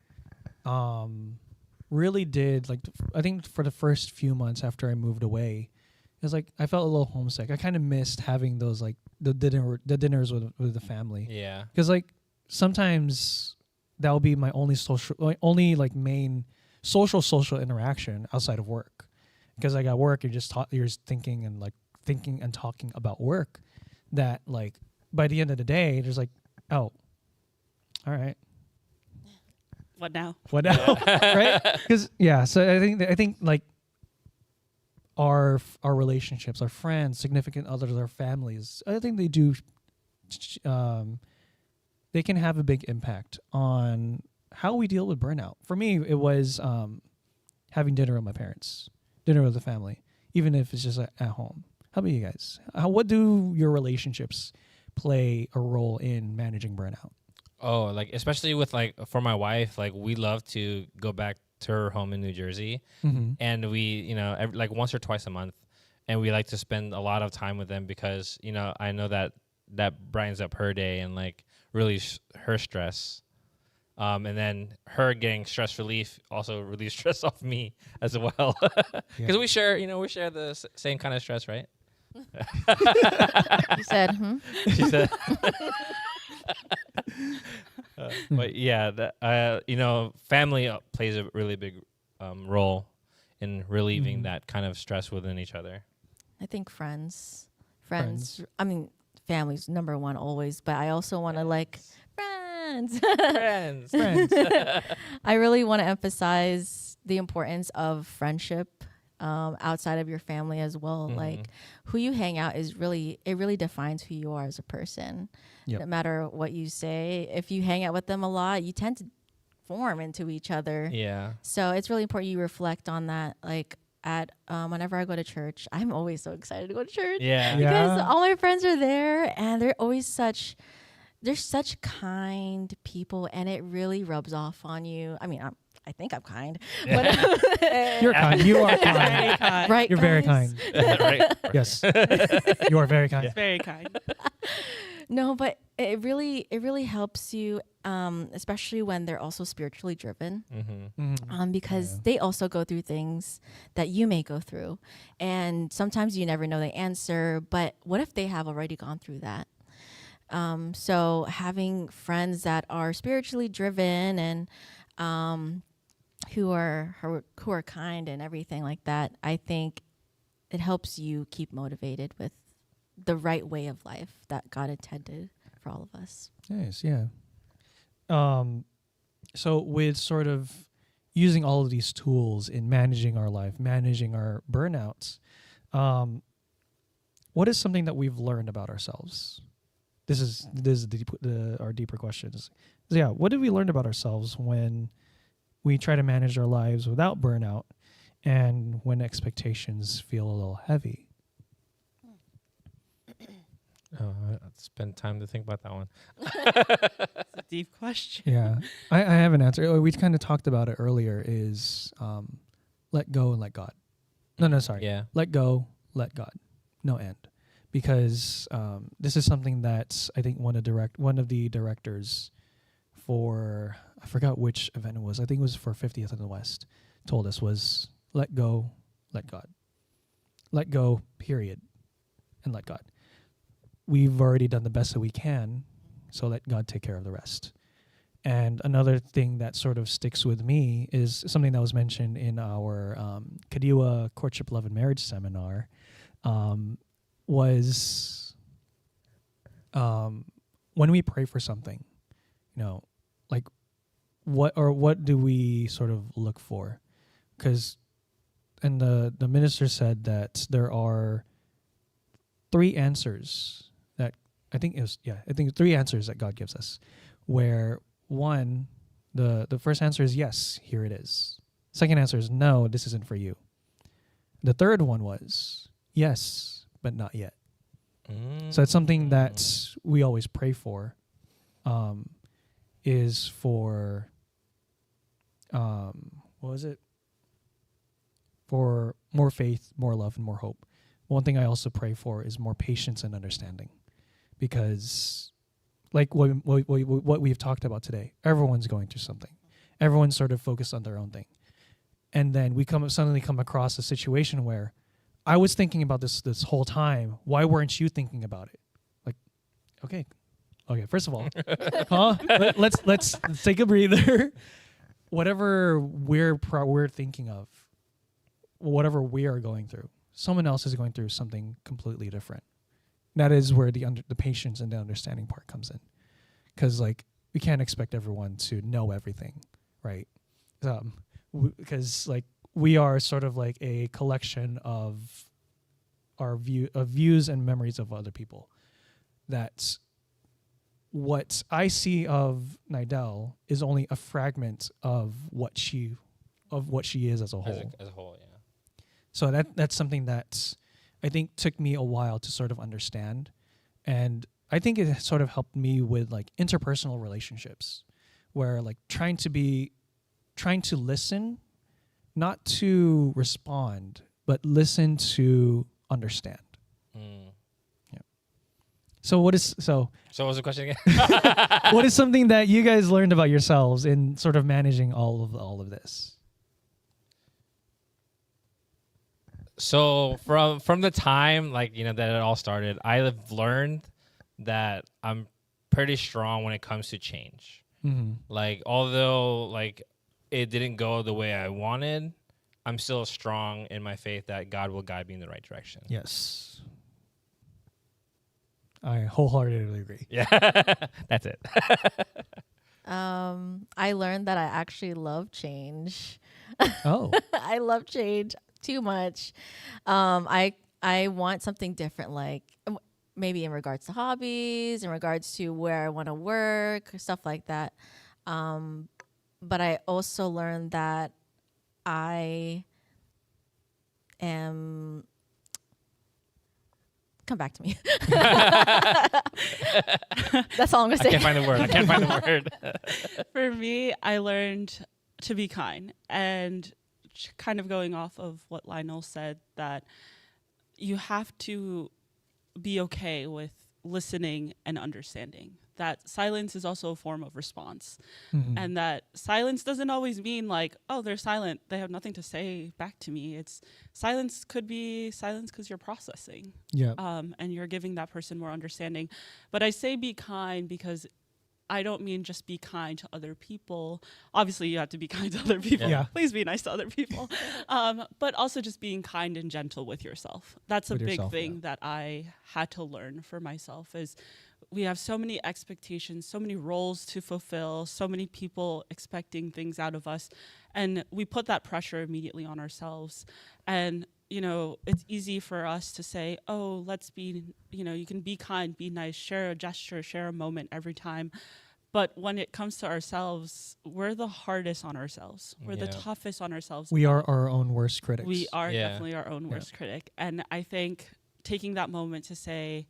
really did like I think for the first few months after I moved away, it was like I felt a little homesick. I kind of missed having those like the dinners with the family. Yeah. Because like sometimes that will be my only main social interaction outside of work. Because like at work, you're just thinking and talking about work. That like by the end of the day, there's like, oh, all right. What now? What now? Right? Because so I think like our relationships, our friends, significant others, our families, I think they do. They can have a big impact on how we deal with burnout. For me, it was having dinner with my parents, dinner with the family, even if it's just at home. How about you guys? What do your relationships play a role in managing burnout? Oh, like especially with like for my wife, like we love to go back to her home in New Jersey, and we, you know, like once or twice a month, and we like to spend a lot of time with them because, you know, I know that brightens up her day and like really her stress. And then her getting stress relief also relieves stress off me as well. Because we share the same kind of stress, right? You said, She said. But yeah, you know, family plays a really big role in relieving that kind of stress within each other. I think friends. I mean, family's number one always, but I also want to like friends. Friends. I really want to emphasize the importance of friendship outside of your family as well. Like who you hang out it really defines who you are as a person. Yep. No matter what you say, if you hang out with them a lot, you tend to form into each other. Yeah. So it's really important you reflect on that. Like at whenever I go to church, I'm always so excited to go to church. Yeah. Because all my friends are there and they're such kind people, and it really rubs off on you. I mean, I think I'm kind. But You're kind. You are kind. right? You're very guys? kind. Right. Yes. You are very kind. Very kind. No, but it really helps you, especially when they're also spiritually driven, because they also go through things that you may go through, and sometimes you never know the answer. But what if they have already gone through that? So having friends that are spiritually driven and who are kind and everything like that, I think it helps you keep motivated with the right way of life that God intended for all of us. Nice, yeah. So with sort of using all of these tools in managing our life, managing our burnouts, what is something that we've learned about ourselves? This is our deeper questions. So yeah, what did we learn about ourselves when we try to manage our lives without burnout and when expectations feel a little heavy? Oh, I'll spend time to think about that one. It's a deep question. Yeah, I have an answer. We kind of talked about it earlier. Is let go and let God. No, sorry. Yeah. Let go, let God. No end. Because this is something that I think one of the directors for, I forgot which event it was. I think it was for 50th in the West. Told us was let go, let God. Let go, period, and let God. We've already done the best that we can, so let God take care of the rest. And another thing that sort of sticks with me is something that was mentioned in our Kadiwa Courtship, Love, and Marriage seminar, was when we pray for something, you know, like what do we sort of look for? Because, and the minister said that there are three answers that I think three answers that God gives us, where one, the first answer is yes, here it is. Second answer is no, this isn't for you. The third one was yes, but not yet. So it's something that we always pray for, is for, what was it? For more faith, more love, and more hope. One thing I also pray for is more patience and understanding, because like what we've talked about today, everyone's going through something. Everyone's sort of focused on their own thing. And then we suddenly come across a situation where I was thinking about this whole time. Why weren't you thinking about it? Like, okay. First of all, let's take a breather. Whatever we're thinking of, whatever we are going through, someone else is going through something completely different. That is where the patience and the understanding part comes in, because like we can't expect everyone to know everything right? Because like we are sort of like a collection of our views and memories of other people. That's what I see of Nidell is only a fragment of what she is as a whole. As a whole, yeah. So that's something that I think took me a while to sort of understand, and I think it sort of helped me with like interpersonal relationships, where like trying to listen, not to respond, but listen to understand. Yeah. So what was the question again? What is something that you guys learned about yourselves in sort of managing all of this? So from the time that it all started, I've learned that I'm pretty strong when it comes to change. Mm-hmm. Like although like it didn't go the way I wanted, I'm still strong in my faith that God will guide me in the right direction. Yes. I wholeheartedly agree. Yeah, that's it. I learned that I actually love change. Oh. I love change too much. I want something different, like maybe in regards to hobbies, in regards to where I want to work, stuff like that. But I also learned that I am. Come back to me. That's all I'm gonna say. I can't find the word. For me, I learned to be kind, and kind of going off of what Lionel said, that you have to be okay with listening and understanding. That silence is also a form of response. Mm-hmm. And that silence doesn't always mean like, oh, they're silent, they have nothing to say back to me. It's silence could be silence because you're processing. Yeah. And you're giving that person more understanding. But I say be kind because I don't mean just be kind to other people. Obviously, you have to be kind to other people. Yeah. Please be nice to other people. But also just being kind and gentle with yourself. That's With a big yourself, thing yeah. that I had to learn for myself is we have so many expectations, so many roles to fulfill, so many people expecting things out of us. And we put that pressure immediately on ourselves. And it's easy for us to say, oh, let's be, you can be kind, be nice, share a gesture, share a moment every time. But when it comes to ourselves, we're the hardest on ourselves. We're the toughest on ourselves. We are our own worst critics. We are definitely our own worst critic. And I think taking that moment to say,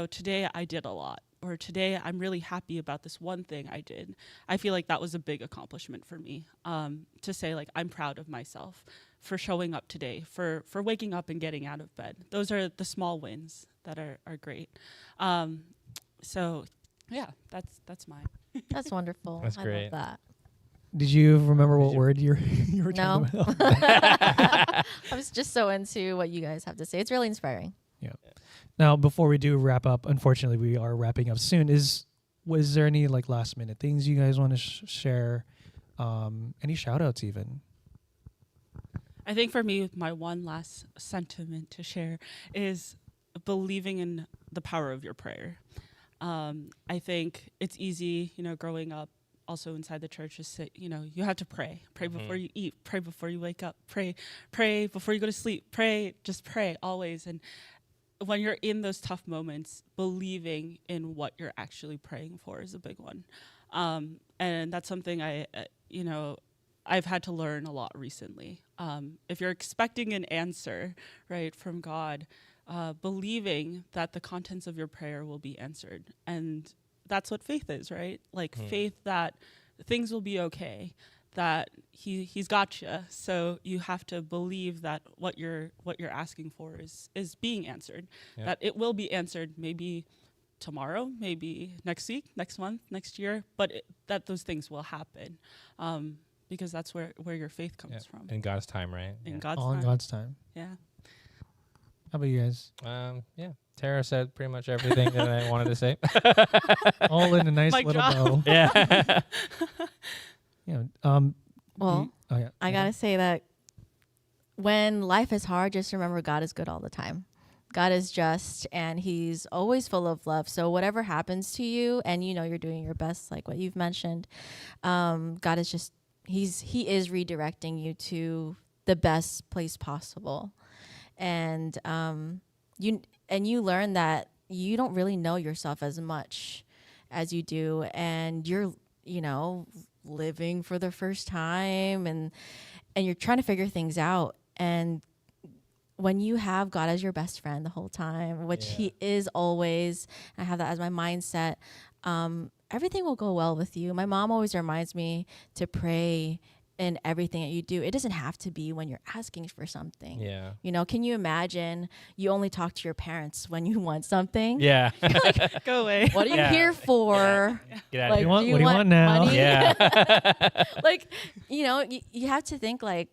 today I did a lot, or today I'm really happy about this one thing I did. I feel like that was a big accomplishment for me, to say like, I'm proud of myself for showing up today, for waking up and getting out of bed. Those are the small wins that are great. So yeah, that's mine. That's wonderful. That's I great. love that. Did you remember what word you were No. talking about? I was just so into what you guys have to say. It's really inspiring. Yeah. Now, before we do wrap up, unfortunately, we are wrapping up soon. Was there any like last minute things you guys want to share? Any shout outs even? I think for me, my one last sentiment to share is believing in the power of your prayer. I think it's easy, growing up also inside the church, to say, you have to pray. Pray before you eat. Pray before you wake up. Pray before you go to sleep. Just pray always. And when you're in those tough moments, believing in what you're actually praying for is a big one. And that's something I've had to learn a lot recently. If you're expecting an answer, right, from God, believing that the contents of your prayer will be answered. And that's what faith is, right? Like faith that things will be okay, that he's got you. So you have to believe that what you're asking for is being answered, that it will be answered maybe tomorrow, maybe next week, next month, next year, but that those things will happen. Because that's where your faith comes from. In God's time, right? In God's All time. in God's time. Yeah. How about you guys? Tara said pretty much everything that I wanted to say. All in a nice Mic little drop. bow. Yeah. Well, yeah. I gotta say that when life is hard, just remember God is good all the time. God is just, and he's always full of love. So whatever happens to you, and you know you're doing your best, like what you've mentioned, God is just, he is redirecting you to the best place possible. And you learn that you don't really know yourself as much as you do, and you're, you know, living for the first time, and you're trying to figure things out. And when you have God as your best friend the whole time, which he is always, I have that as my mindset, everything will go well with you. My mom always reminds me to pray in everything that you do. It doesn't have to be when you're asking for something. Yeah. You know, can you imagine you only talk to your parents when you want something? Yeah. Go away. What are you here for? Get out Like, of What here. do you want now? money? Yeah. Like, you know, you have to think like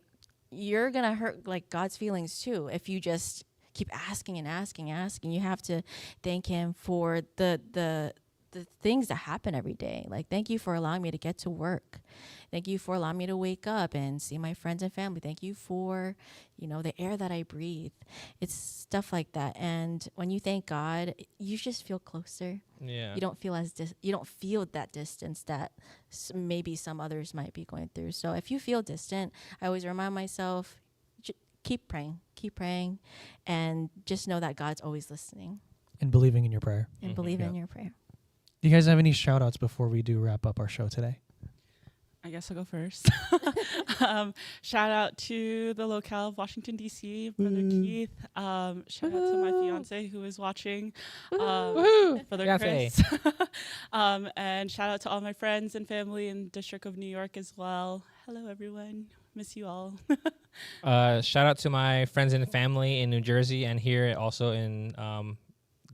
you're gonna hurt like God's feelings too if you just keep asking and asking. You have to thank him for the things that happen every day. Like, thank you for allowing me to get to work. Thank you for allowing me to wake up and see my friends and family. Thank you for, you know, the air that I breathe. It's stuff like that. And when you thank God, you just feel closer. Yeah. You don't feel you don't feel that distance that maybe some others might be going through. So if you feel distant, I always remind myself, keep praying, and just know that God's always listening And believing in your prayer. and believe in your prayer. Do you guys have any shout outs before we do wrap up our show today? I guess I'll go first. Shout out to the locale of Washington, DC, Brother Keith. Shout out to my fiance who is watching, Brother Chris. And shout out to all my friends and family in the District of New York as well. Hello, everyone. Miss you all. Shout out to my friends and family in New Jersey and here also in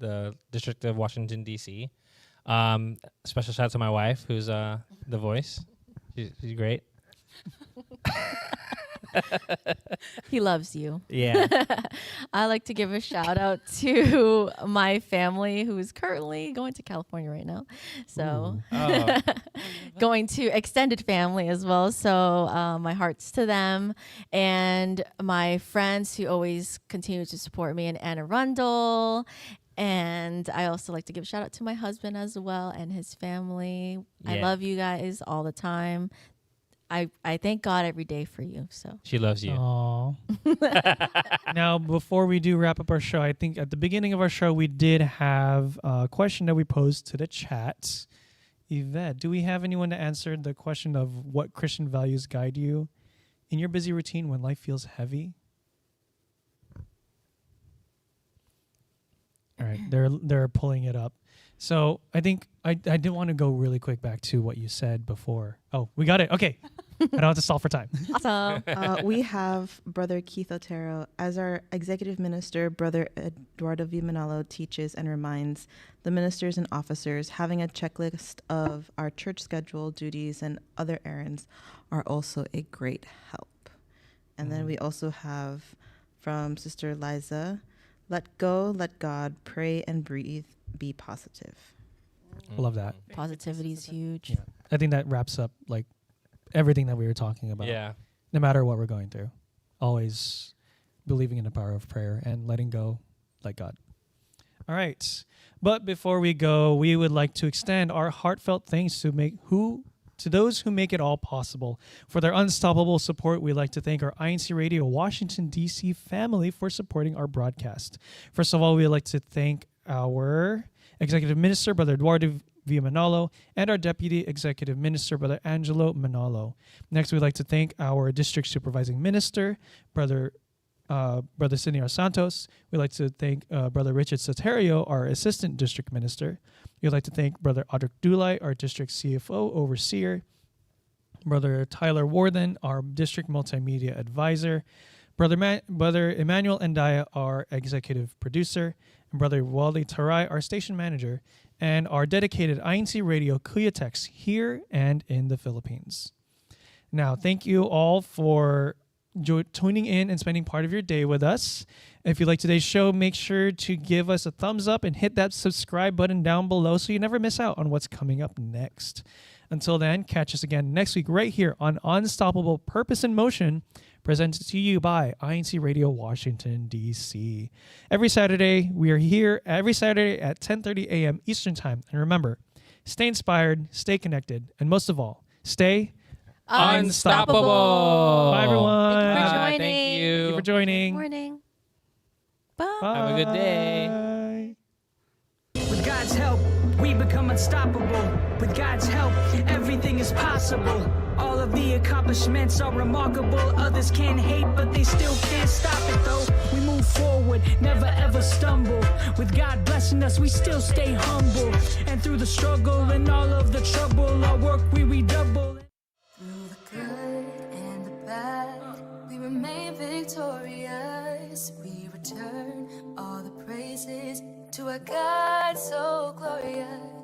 the District of Washington, DC. Special shout out to my wife, who's the voice. She's great. He loves you. Yeah. I like to give a shout out to my family who is currently going to California right now. So Oh. going to extended family as well. So my heart's to them, and my friends who always continue to support me in Anne Arundel. And I also like to give a shout out to my husband as well and his family. I Yeah. love you guys all the time. I thank God every day for you. So She loves you. Aww. Now, before we do wrap up our show, I think at the beginning of our show, we did have a question that we posed to the chat. Yvette, do we have anyone to answer the question of what Christian values guide you in your busy routine when life feels heavy? All right, they're pulling it up. So I think I did want to go really quick back to what you said before. Oh, we got it. Okay. I don't have to stall for time. awesome. We have Brother Keith Otero. As our executive minister, Brother Eduardo V. Manalo teaches and reminds the ministers and officers having a checklist of our church schedule, duties, and other errands are also a great help. And then we also have from Sister Liza, let go, let God, pray and breathe, be positive. I love that. Positivity is huge. Yeah. I think that wraps up like everything that we were talking about. Yeah. No matter what we're going through, always believing in the power of prayer and letting go like God. All right. But before we go, we would like to extend our heartfelt thanks to those who make it all possible. For their unstoppable support, we'd like to thank our INCRadio Washington DC family for supporting our broadcast. First of all, we'd like to thank our Executive Minister, Brother Eduardo V. Manalo, and our Deputy Executive Minister, Brother Angelo Manalo. Next, we'd like to thank our District Supervising Minister, Brother Sidney Santos. We'd like to thank Brother Richard Soterio, our Assistant District Minister. We'd like to thank Brother Audric Dulay, our District CFO Overseer. Brother Tyler Warden, our District Multimedia Advisor. Brother Emmanuel Endaya, our Executive Producer. And Brother Wally Tarai, our Station Manager. And our dedicated INC Radio Kuyatex here and in the Philippines. Now, thank you all for tuning in and spending part of your day with us. If you like today's show, make sure to give us a thumbs up and hit that subscribe button down below so you never miss out on what's coming up next. Until then, catch us again next week right here on Unstoppable Purpose in Motion, presented to you by INCRadio Washington DC. Every Saturday, we are here every Saturday at 10:30 a.m. Eastern Time. And remember, stay inspired, stay connected, and most of all, stay unstoppable. Bye, everyone. Thank you for Bye. joining. Thank you. Thank you for joining. Good morning. Bye. Have a good day. Bye. With God's help, we become unstoppable. With God's help, everything is possible. All of the accomplishments are remarkable. Others can hate, but they still can't stop it though. We move forward, never ever stumble. With God blessing us, we still stay humble. And through the struggle and all of the trouble, our work we redouble. Through the good and the bad, we remain victorious. We return all the praises to a God so glorious.